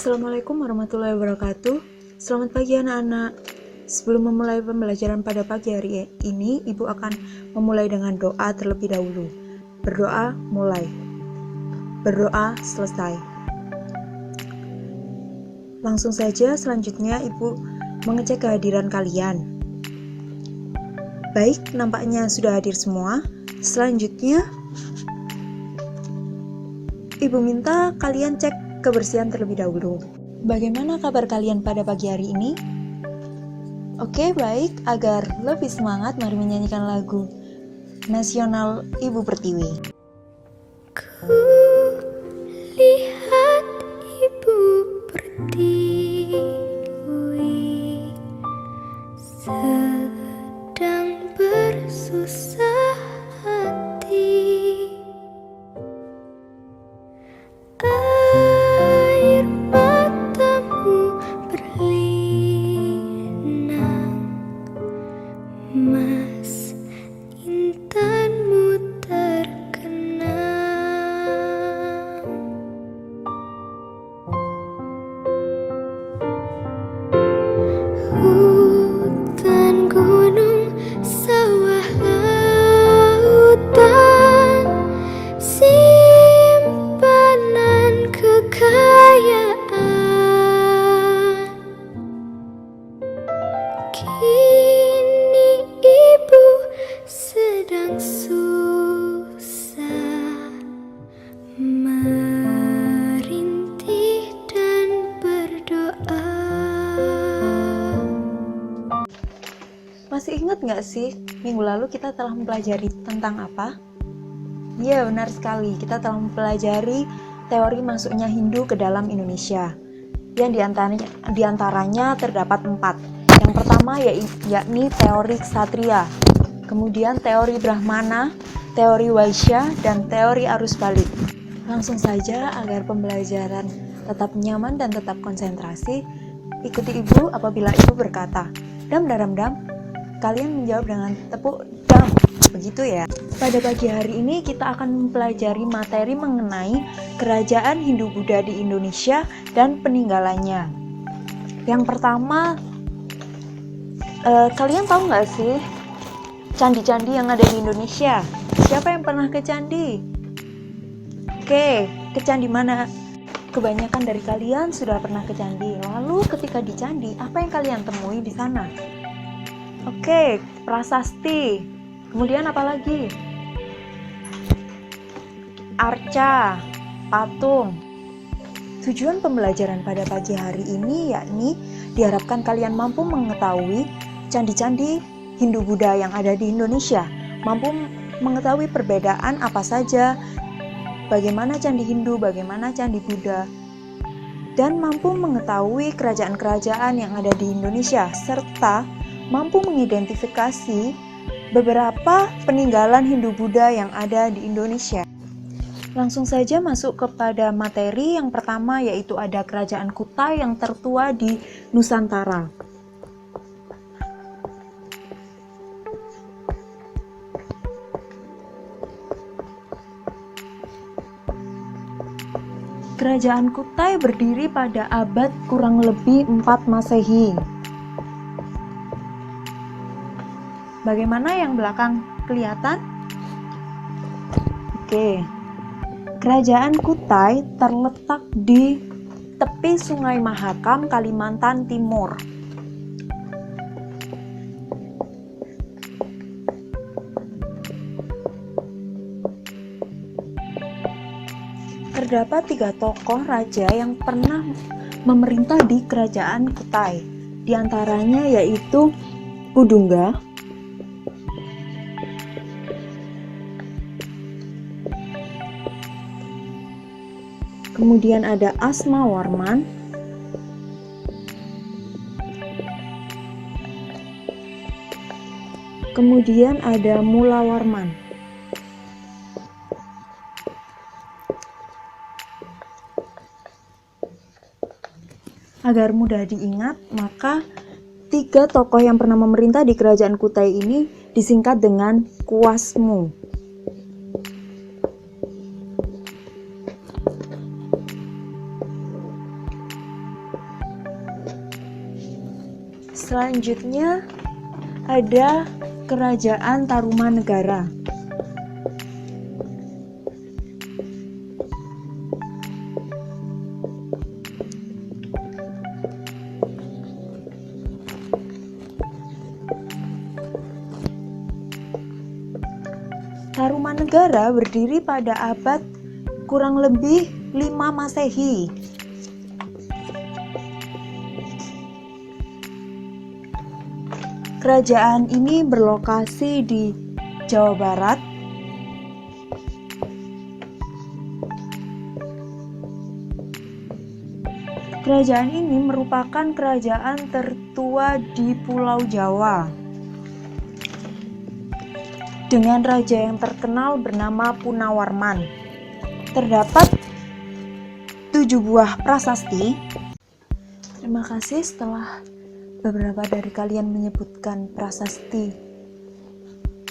Assalamualaikum warahmatullahi wabarakatuh. Selamat pagi anak-anak. Sebelum memulai pembelajaran pada pagi hari ini, Ibu akan memulai dengan doa terlebih dahulu. Berdoa mulai. Berdoa selesai. Langsung saja selanjutnya Ibu mengecek kehadiran kalian. Baik, nampaknya sudah hadir semua. Selanjutnya Ibu minta kalian cek kebersihan terlebih dahulu. Bagaimana kabar kalian pada pagi hari ini? Oke, baik. Agar lebih semangat, mari menyanyikan lagu nasional Ibu Pertiwi. Ku lihat Ibu Pertiwi sedang bersusah hati. Air matamu berlinang, mas intanmu terkenang. Hutan, gunung, sawah, lautan, simpanan kekayaan. Kini ibu sedang susah, merintih dan berdoa. Masih ingat nggak sih, minggu lalu kita telah mempelajari tentang apa? Ya, benar sekali. Kita telah mempelajari teori masuknya Hindu ke dalam Indonesia. Yang diantaranya terdapat 4. Yang pertama yakni teori Ksatria, kemudian teori Brahmana, teori Waisya, dan teori arus balik. Langsung saja agar pembelajaran tetap nyaman dan tetap konsentrasi, ikuti Ibu apabila Ibu berkata, dam daram dam. Kalian menjawab dengan tepuk dam, begitu ya. Pada pagi hari ini kita akan mempelajari materi mengenai kerajaan Hindu-Buddha di Indonesia dan peninggalannya. Yang pertama, kalian tahu nggak sih candi-candi yang ada di Indonesia? Siapa yang pernah ke candi? Oke, ke candi mana? Kebanyakan dari kalian sudah pernah ke candi. Lalu ketika di candi, apa yang kalian temui di sana? Oke, prasasti. Kemudian apa lagi? Arca, patung. Tujuan pembelajaran pada pagi hari ini yakni diharapkan kalian mampu mengetahui candi-candi Hindu-Buddha yang ada di Indonesia, mampu mengetahui perbedaan apa saja, bagaimana candi Hindu, bagaimana candi Buddha, dan mampu mengetahui kerajaan-kerajaan yang ada di Indonesia, serta mampu mengidentifikasi beberapa peninggalan Hindu-Buddha yang ada di Indonesia. Langsung saja masuk kepada materi yang pertama, yaitu ada Kerajaan Kutai yang tertua di Nusantara. Kerajaan Kutai berdiri pada abad kurang lebih 4 Masehi. Bagaimana yang belakang kelihatan? Oke. Kerajaan Kutai terletak di tepi Sungai Mahakam, Kalimantan Timur. Terdapat 3 tokoh raja yang pernah memerintah di Kerajaan Kutai. Di antaranya yaitu Pudungga, kemudian ada Asmawarman, kemudian ada Mulawarman. Agar mudah diingat, maka 3 tokoh yang pernah memerintah di Kerajaan Kutai ini disingkat dengan Kuasmu. Selanjutnya ada Kerajaan Tarumanegara. Tarumanegara berdiri pada abad kurang lebih 5 Masehi. Kerajaan ini berlokasi di Jawa Barat. Kerajaan ini merupakan kerajaan tertua di Pulau Jawa, dengan raja yang terkenal bernama Punawarman. Terdapat 7 buah prasasti. Terima kasih. Setelah beberapa dari kalian menyebutkan prasasti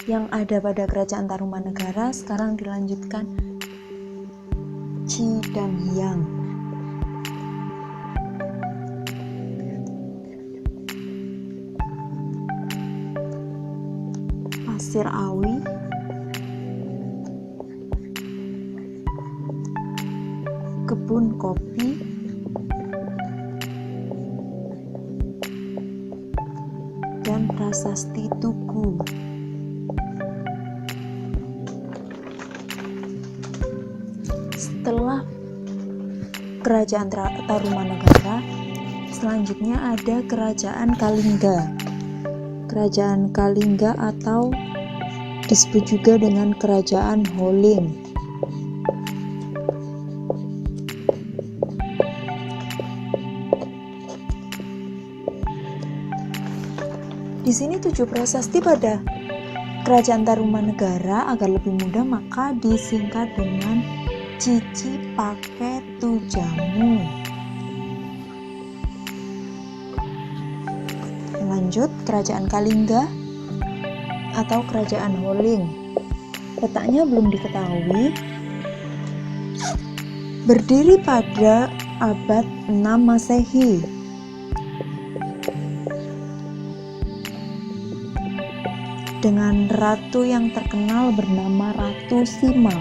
yang ada pada Kerajaan Tarumanegara, sekarang dilanjutkan Ci dan Hyang. Pasir Awi, kebun kopi, dan prasasti Tugu. Setelah Kerajaan Tarumanegara, selanjutnya ada Kerajaan Kalingga. Kerajaan Kalingga atau disebut juga dengan Kerajaan Holin. Di sini 7 prasasti pada Kerajaan Tarumanegara. Agar lebih mudah maka disingkat dengan Cici Pake Tujamu. Lanjut, Kerajaan Kalingga atau Kerajaan Holin. Letaknya belum diketahui. Berdiri pada abad 6 Masehi. Dengan ratu yang terkenal bernama Ratu Sima.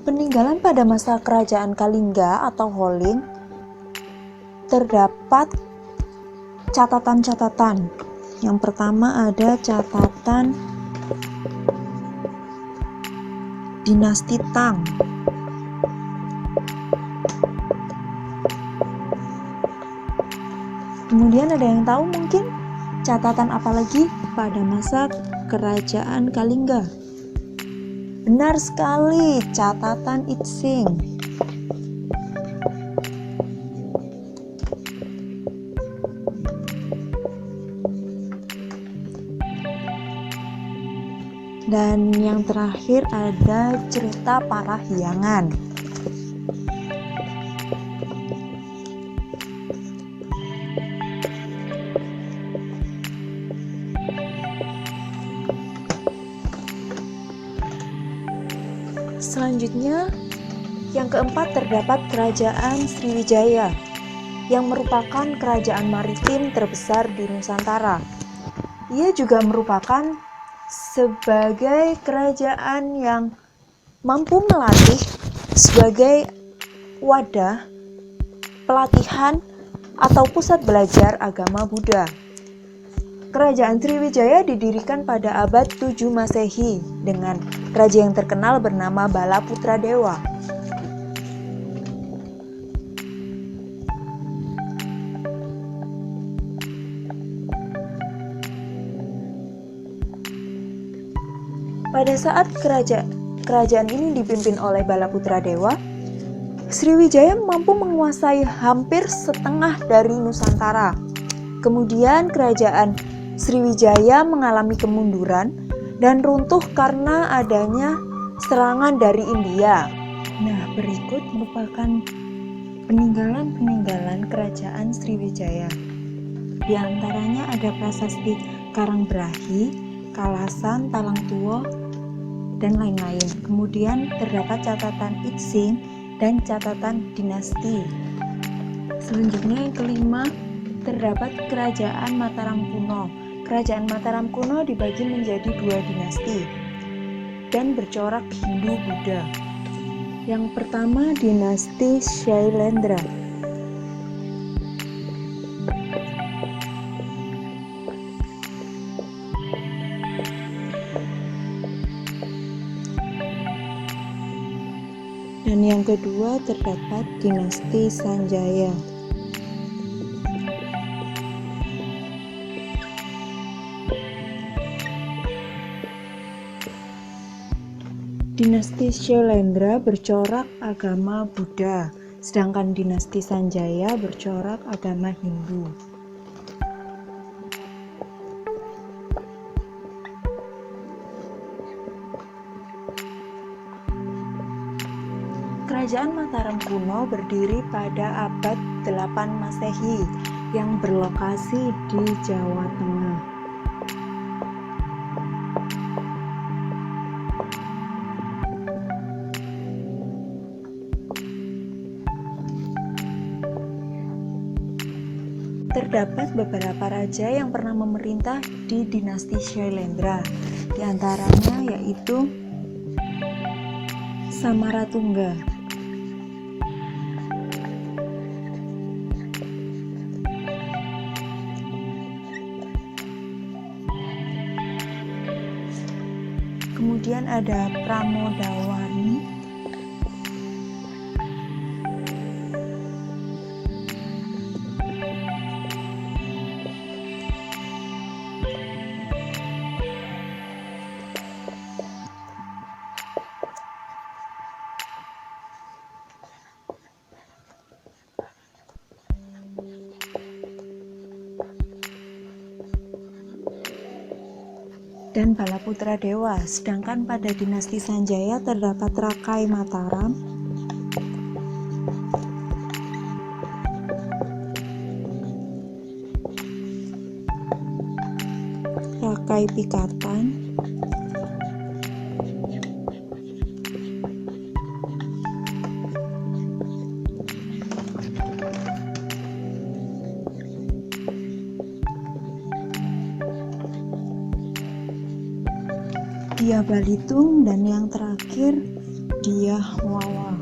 Peninggalan pada masa Kerajaan Kalingga atau Holin, terdapat catatan-catatan. Yang pertama ada catatan dinasti Tang. Kemudian ada yang tahu mungkin catatan apa lagi pada masa Kerajaan Kalingga? Benar sekali, catatan Itsing. Dan yang terakhir ada cerita Parahyangan. Selanjutnya, yang keempat terdapat Kerajaan Sriwijaya, yang merupakan kerajaan maritim terbesar di Nusantara. Ia juga merupakan sebagai kerajaan yang mampu melatih sebagai wadah pelatihan atau pusat belajar agama Buddha. Kerajaan Sriwijaya didirikan pada abad 7 Masehi dengan raja yang terkenal bernama Balaputradewa. Pada saat kerajaan ini dipimpin oleh Balaputradewa, Sriwijaya mampu menguasai hampir setengah dari Nusantara. Kemudian kerajaan Sriwijaya mengalami kemunduran dan runtuh karena adanya serangan dari India. Nah, berikut merupakan peninggalan-peninggalan kerajaan Sriwijaya. Di antaranya ada prasasti Karangbrahi, Kalasan, Talangtuo, dan lain-lain. Kemudian terdapat catatan Ixing dan catatan dinasti. Selanjutnya yang kelima, terdapat Kerajaan Mataram kuno. Kerajaan Mataram kuno dibagi menjadi 2 dinasti dan bercorak Hindu-Buddha. Yang pertama, dinasti Shailendra. Dan yang kedua terdapat dinasti Sanjaya. Dinasti Shailendra bercorak agama Buddha, sedangkan dinasti Sanjaya bercorak agama Hindu. Kerajaan Mataram kuno berdiri pada abad 8 Masehi yang berlokasi di Jawa Tengah. Terdapat beberapa raja yang pernah memerintah di dinasti Shailendra, di antaranya yaitu Samaratungga, kemudian ada Pramodawani, dan Balaputra Dewa. Sedangkan pada dinasti Sanjaya terdapat Rakai Mataram, Rakai Pikatan, Dia Balitung, dan yang terakhir Dia Wawa.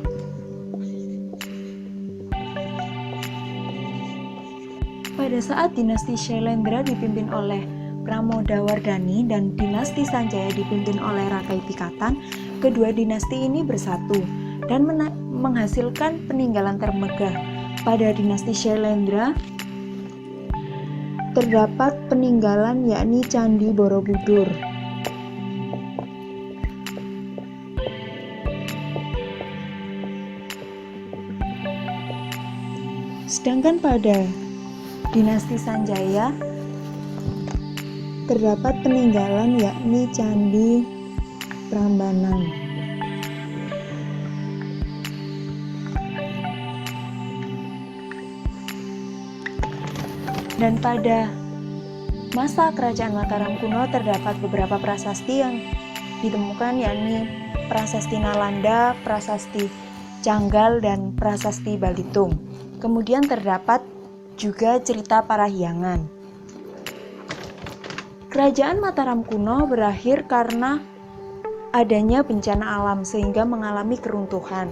Pada saat dinasti Shailendra dipimpin oleh Pramodawardhani dan dinasti Sanjaya dipimpin oleh Rakai Pikatan, kedua dinasti ini bersatu dan menghasilkan peninggalan termegah. Pada dinasti Shailendra terdapat peninggalan yakni Candi Borobudur. Sedangkan pada dinasti Sanjaya terdapat peninggalan yakni Candi Prambanan. Dan pada masa kerajaan Mataram kuno terdapat beberapa prasasti yang ditemukan yakni Prasasti Nalanda, Prasasti Canggal, dan Prasasti Balitung. Kemudian terdapat juga cerita Parahyangan. Kerajaan Mataram kuno berakhir karena adanya bencana alam sehingga mengalami keruntuhan.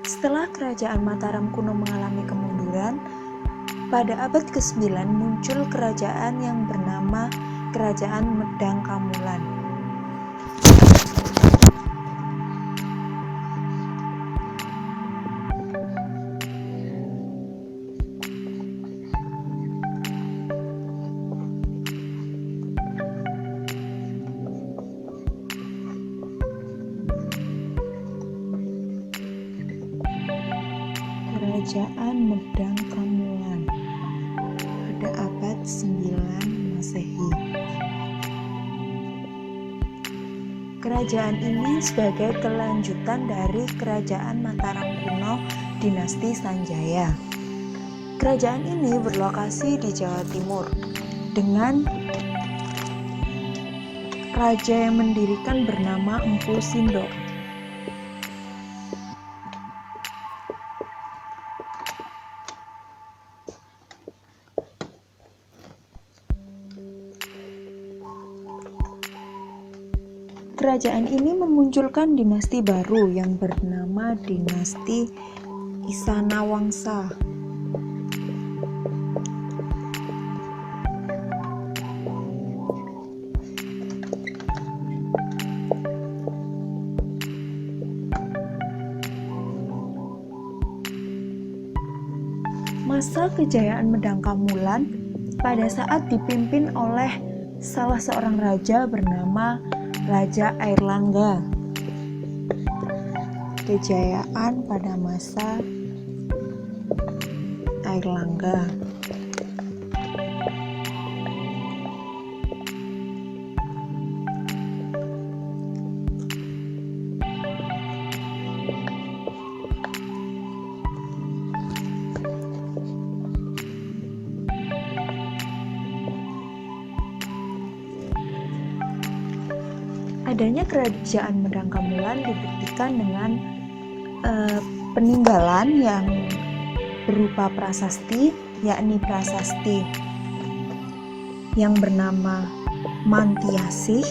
Setelah kerajaan Mataram kuno mengalami kemunduran, pada abad ke-9 muncul kerajaan yang bernama Kerajaan Medang Kamulan. Kerajaan Medang Kamulan pada abad 9 Masehi. Kerajaan ini sebagai kelanjutan dari Kerajaan Mataram kuno dinasti Sanjaya. Kerajaan ini berlokasi di Jawa Timur dengan raja yang mendirikan bernama Empu Sindok. Kerajaan ini memunculkan dinasti baru yang bernama Dinasti Isanawangsa. Masa kejayaan Medangkamulan pada saat dipimpin oleh salah seorang raja bernama Raja Airlangga. Kejayaan pada masa Airlangga. Adanya kerajaan Medangkamulan dibuktikan dengan peninggalan yang berupa prasasti, yakni prasasti yang bernama Mantiasih,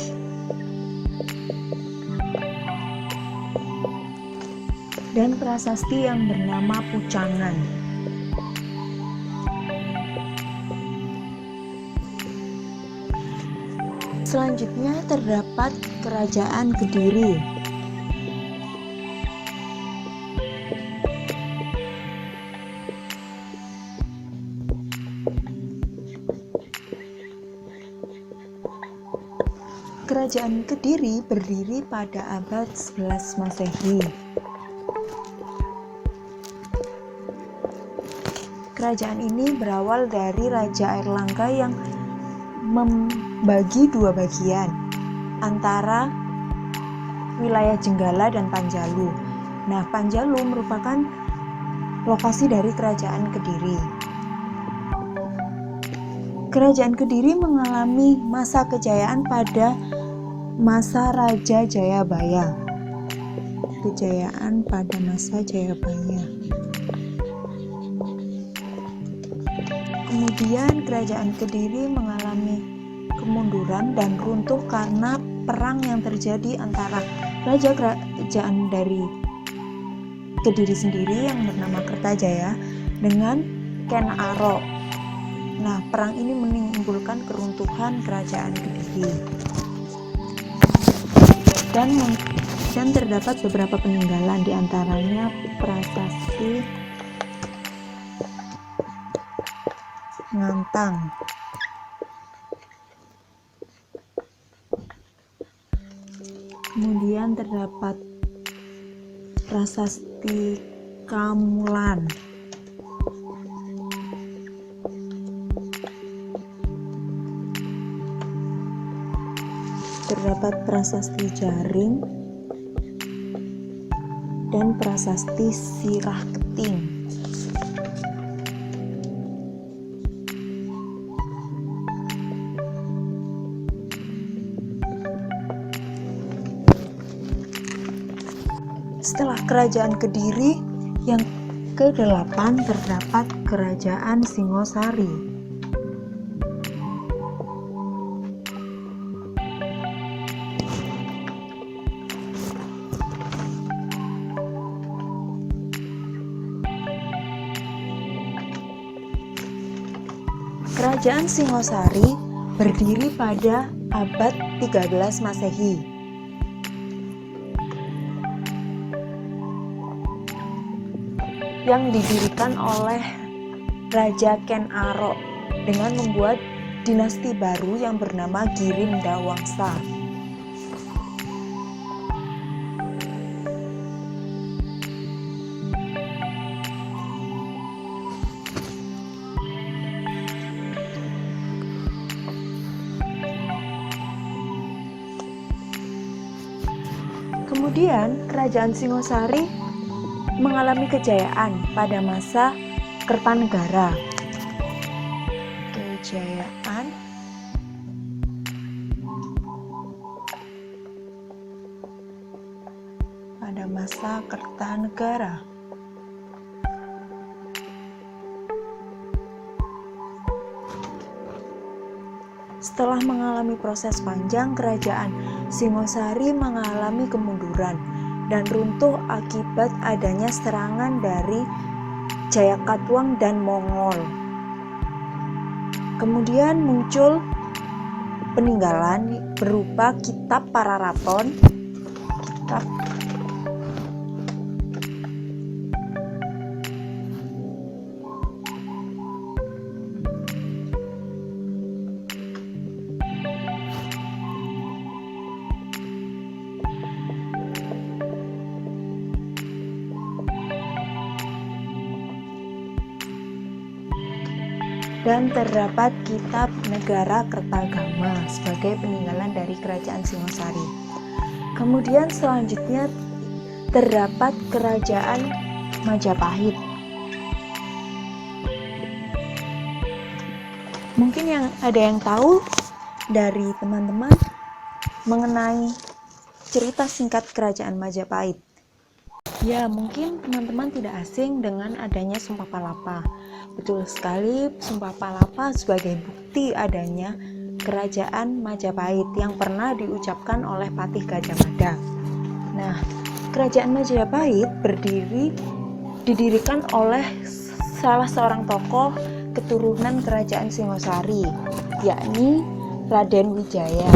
dan prasasti yang bernama Pucangan. Selanjutnya terdapat Kerajaan Kediri. Kerajaan Kediri berdiri pada abad 11 Masehi. Kerajaan ini berawal dari Raja Airlangga yang membagi dua bagian antara wilayah Jenggala dan Panjalu. Nah, Panjalu merupakan lokasi dari Kerajaan Kediri. Kerajaan Kediri mengalami masa kejayaan pada masa Raja Jayabaya. Kejayaan pada masa Jayabaya. Kemudian Kerajaan Kediri mengalami kemunduran dan runtuh karena perang yang terjadi antara raja kerajaan dari Kediri sendiri yang bernama Kertajaya dengan Ken Arok. Nah, perang ini menimbulkan keruntuhan Kerajaan Kediri. Dan terdapat beberapa peninggalan, diantaranya prasasti Ngantang. Kemudian terdapat prasasti Kamulan. Terdapat prasasti Jaring dan prasasti Sirah Keting. Setelah Kerajaan Kediri, yang ke-8 terdapat Kerajaan Singosari. Kerajaan Singosari berdiri pada abad 13 Masehi. Yang didirikan oleh Raja Ken Arok dengan membuat dinasti baru yang bernama Girindawangsa. Kemudian Kerajaan Singosari mengalami kejayaan pada masa Kertanegara. Kejayaan masa Kertanegara. Setelah mengalami proses panjang, kerajaan Singosari mengalami kemunduran dan runtuh akibat adanya serangan dari Jayakatwang dan Mongol. Kemudian muncul peninggalan berupa kitab Pararaton, dan terdapat kitab Negara Kertagama sebagai peninggalan dari kerajaan Singosari. Kemudian selanjutnya terdapat kerajaan Majapahit. Mungkin ada yang tahu dari teman-teman mengenai cerita singkat kerajaan Majapahit. Ya, mungkin teman-teman tidak asing dengan adanya Sumpah Palapa. Betul sekali, Sumpah Palapa sebagai bukti adanya kerajaan Majapahit yang pernah diucapkan oleh Patih Gajah Mada. Nah, kerajaan Majapahit didirikan oleh salah seorang tokoh keturunan kerajaan Singosari, yakni Raden Wijaya.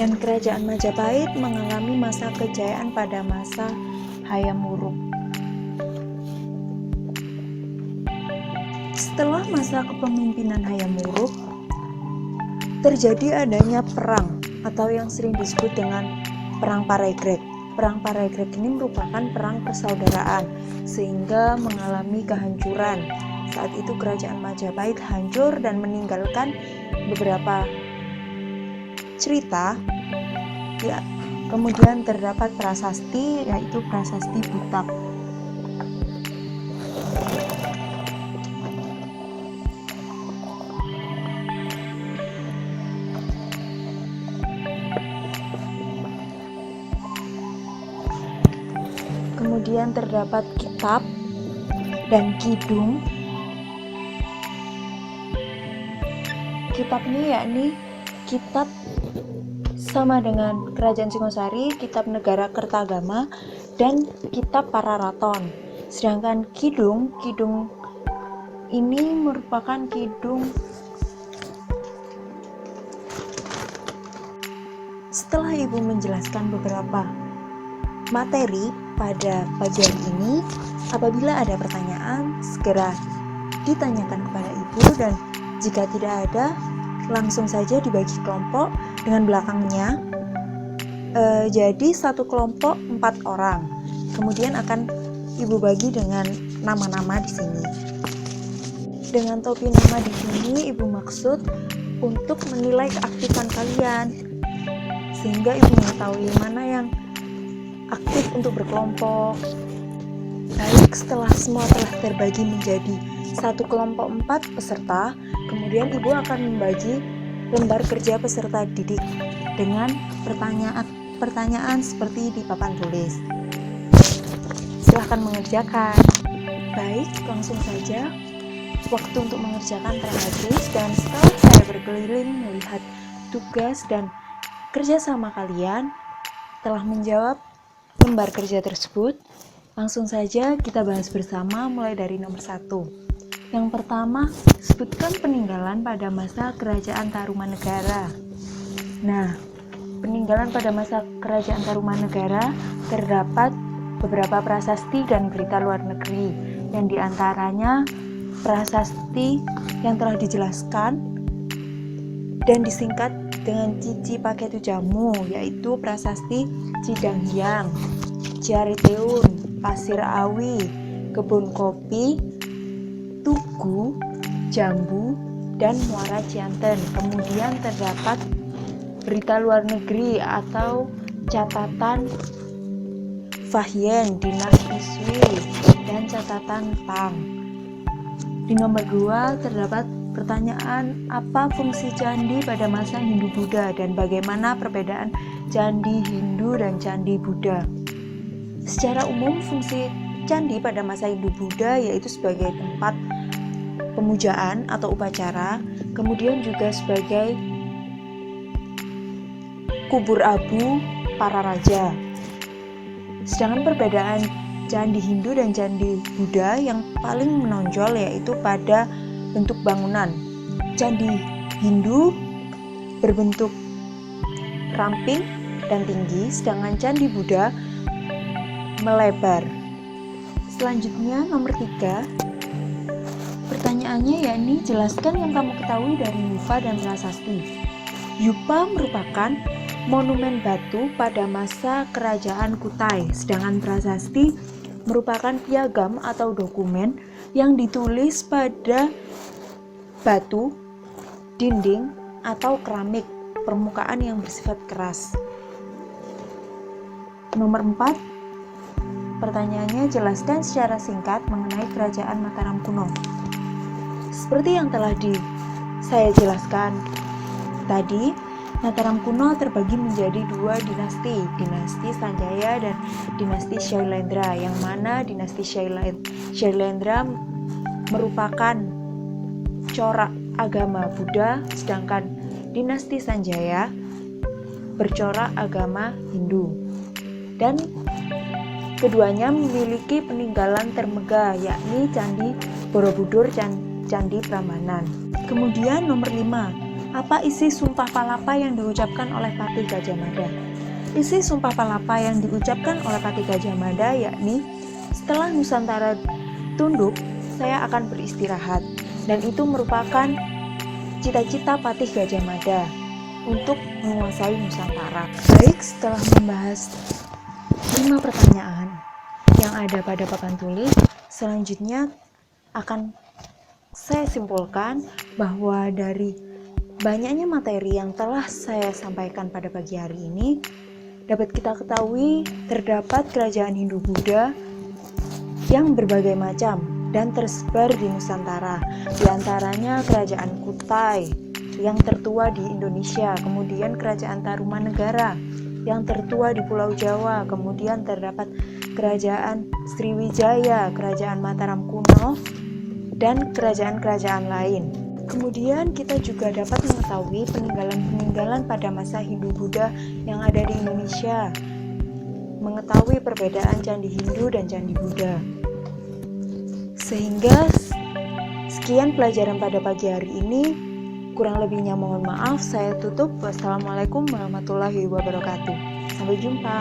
Dan kerajaan Majapahit mengalami masa kejayaan pada masa Hayam Wuruk. Setelah masa kepemimpinan Hayam Wuruk, terjadi adanya perang atau yang sering disebut dengan Perang Paregreg. Perang Paregreg ini merupakan perang persaudaraan sehingga mengalami kehancuran. Saat itu kerajaan Majapahit hancur dan meninggalkan beberapa cerita. Ya, kemudian terdapat prasasti, yaitu prasasti Butak. Kemudian terdapat kitab dan kidung. Kitabnya yakni kitab sama dengan kerajaan Singosari, kitab Negara Kertagama, dan kitab Pararaton. Sedangkan kidung ini merupakan kidung. Setelah Ibu menjelaskan beberapa materi pada pagi hari ini, apabila ada pertanyaan, segera ditanyakan kepada Ibu, dan jika tidak ada, langsung saja dibagi kelompok dengan belakangnya. Jadi satu kelompok 4 orang. Kemudian akan Ibu bagi dengan nama-nama di sini. Dengan topi nama di sini Ibu maksud untuk menilai keaktifan kalian, sehingga Ibu mengetahui mana yang aktif untuk berkelompok. Baik, setelah semua telah terbagi menjadi satu kelompok 4 peserta, kemudian Ibu akan membagi lembar kerja peserta didik dengan pertanyaan seperti di papan tulis. Silahkan mengerjakan. Baik, langsung saja. Waktu untuk mengerjakan telah habis, dan setelah saya berkeliling melihat tugas dan kerjasama kalian telah menjawab lembar kerja tersebut, langsung saja kita bahas bersama mulai dari nomor 1. Yang pertama, sebutkan peninggalan pada masa Kerajaan Tarumanegara. Nah, peninggalan pada masa Kerajaan Tarumanegara terdapat beberapa prasasti dan berita luar negeri, yang diantaranya prasasti yang telah dijelaskan dan disingkat dengan Cici Paketu Jamu, yaitu prasasti Cidanghyang, Ciariteun, Pasir Awi, Kebun Kopi, Tugu, Jambu, dan Muara Cianten. Kemudian terdapat berita luar negeri atau catatan Fahyen, dinasti Sui, dan catatan Tang. Di nomor 2 terdapat pertanyaan apa fungsi candi pada masa Hindu-Buddha dan bagaimana perbedaan candi Hindu dan candi Buddha. Secara umum fungsi candi pada masa Hindu-Buddha yaitu sebagai tempat pemujaan atau upacara, kemudian juga sebagai kubur abu para raja. Sedangkan perbedaan candi Hindu dan candi Buddha yang paling menonjol yaitu pada bentuk bangunan. Candi Hindu berbentuk ramping dan tinggi, sedangkan candi Buddha melebar. Selanjutnya nomor 3, pertanyaannya yakni jelaskan yang kamu ketahui dari Yupa dan Prasasti. Yupa merupakan monumen batu pada masa kerajaan Kutai, sedangkan Prasasti merupakan piagam atau dokumen yang ditulis pada batu, dinding, atau keramik permukaan yang bersifat keras. Nomor 4, pertanyaannya jelaskan secara singkat mengenai kerajaan Mataram kuno. Seperti yang telah saya jelaskan tadi, Mataram kuno terbagi menjadi 2 dinasti, dinasti Sanjaya dan dinasti Shailendra, yang mana dinasti Shailendra merupakan corak agama Buddha, sedangkan dinasti Sanjaya bercorak agama Hindu. Dan keduanya memiliki peninggalan termegah, yakni Candi Borobudur dan Candi Prambanan. Kemudian nomor 5, apa isi Sumpah Palapa yang diucapkan oleh Patih Gajah Mada? Isi Sumpah Palapa yang diucapkan oleh Patih Gajah Mada yakni, setelah Nusantara tunduk, saya akan beristirahat. Dan itu merupakan cita-cita Patih Gajah Mada untuk menguasai Nusantara. Baik, setelah membahas 5 pertanyaan yang ada pada papan tulis, selanjutnya akan saya simpulkan bahwa dari banyaknya materi yang telah saya sampaikan pada pagi hari ini, dapat kita ketahui terdapat kerajaan Hindu-Buddha yang berbagai macam dan tersebar di Nusantara. Di antaranya kerajaan Kutai yang tertua di Indonesia, kemudian kerajaan Tarumanegara yang tertua di Pulau Jawa, kemudian terdapat kerajaan Sriwijaya, kerajaan Mataram kuno, dan kerajaan-kerajaan lain. Kemudian kita juga dapat mengetahui peninggalan-peninggalan pada masa Hindu-Buddha yang ada di Indonesia, mengetahui perbedaan candi Hindu dan candi Buddha. Sehingga sekian pelajaran pada pagi hari ini, kurang lebihnya mohon maaf, saya tutup. Wassalamualaikum warahmatullahi wabarakatuh. Sampai jumpa.